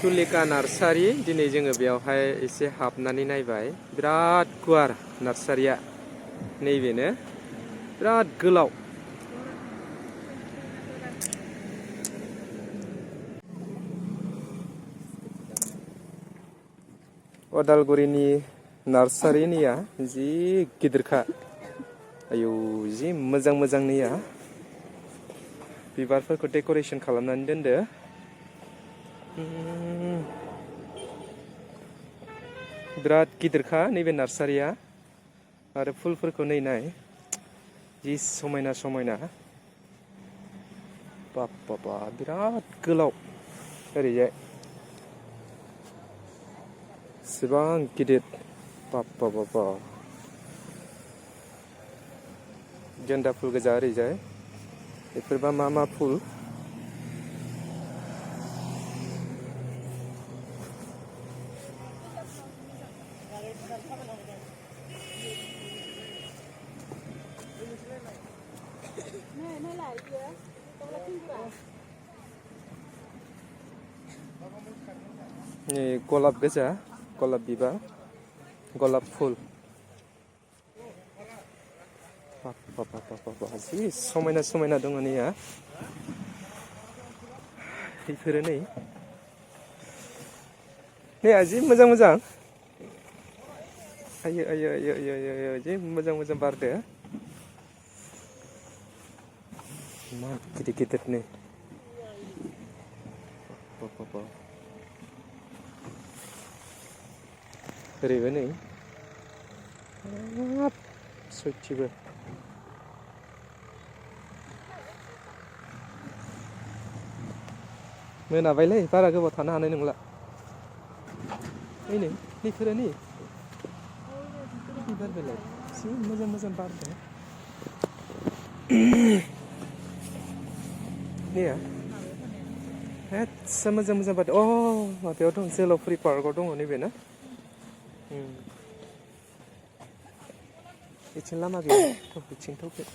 Tulika nursery दिनै जोङो बेयावहाय एसे हाबनानै नायबाय बिराद गुवार नार्सारिया नैबेनो बिराद गोलाव उदालगुरिनि नार्सारिनिया जि गिदिरखा आयौ जि मोजां मोजांनिया बिबारफोरखौ डेक'रेसन खालामनानै दोनदो बिराद गिदिरखा नैबे नार्सारिया आरो फुलफोरखौ नाय जि समायना समायना बाप बाबा बिराद गोलाव ओरैजाय एसेबां गिदिर बाप बाबा गेन्दा फुल गोजा ओरैजाय बेफोरबा मा फुल नै गलाब गोजा गलाब बिबार गलाब फुल जि समायना समायना दङ नैया बेफोरो नै जि मोजां मोजां आयो आयो आयो आयो आयो जि मोजां मोजां बारदो मा गिदिर गिदिर नै ओरैबो नै सयथिबो मोनाबायलै बारा गोबाव थानो हानाय नंला नै नैफोरो नै बिबार बेलाय जि मोजां मोजां बारदों नैया एसे मोजां मोजां बारदों अ माबायाव दं जोलावफुरि पार्कआव दङ नैबे ना बिथिं लामा गैया बिथिं थौखै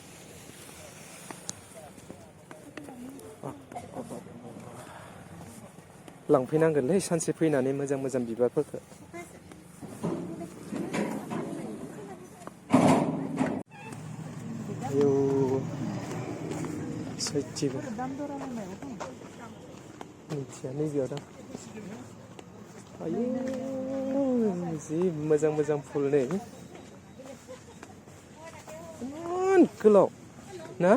लांफैनांगोनलै सानसे फैनानै मोजां मोजां बिबारफोरखौ आयौ सयथिबो मिथिया नैबेयाव दं आयौ जि मोजां मोजां फुल नै इमान गोलाव ना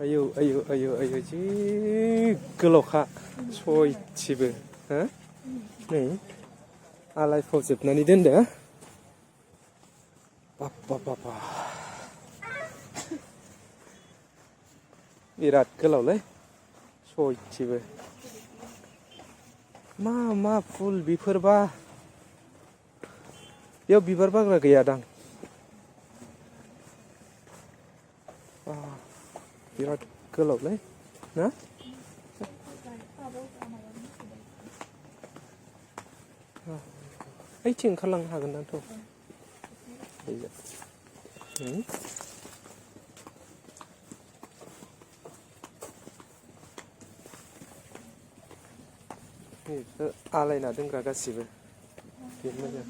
आयौ आयौ आयौ आयौ जि गोलावखा सयथिबो हो नै आलायफबजोबनानै दोनदो बाबा बिराद गोलावलै सयथिबो मा फुल बेफोरबा बेयाव बिबार बारग्रा गैयादां बिराद गोलावलै ना ओइथिं ओंखारलांनो हागोन दांथ' आलायना दोनग्रा गासिबो मोजां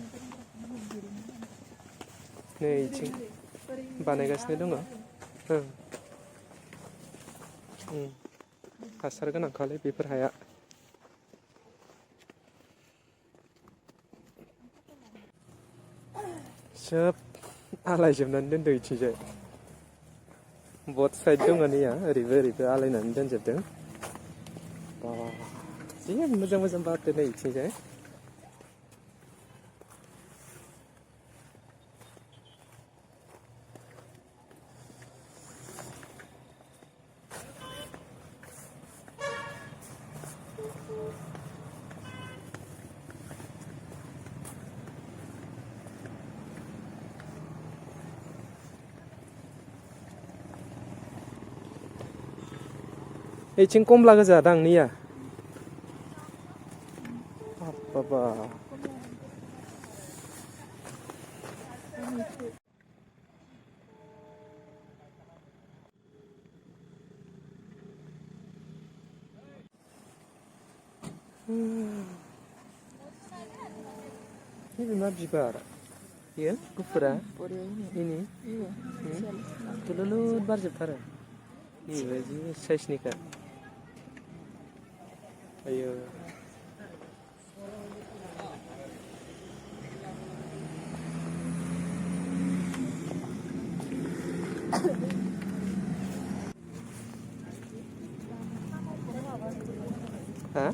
नै इथिं बानायगासिनो दङ हासार गोनांखालै बेफोर हाया सोब आलायजोबनानै दोनदों इथिंजाय बथ साइड दङ नैया ओरैबो आलायनानै दोनजोबदों जि मोजां मोजां बारदों नै इथिंजाय इथिं कमला गोजा दां नैया बाबा ini मा बिबार बेयो गुफुरा ini थुलुलुद बारजोबथारो बेबायदि साइसनिखा आयो हा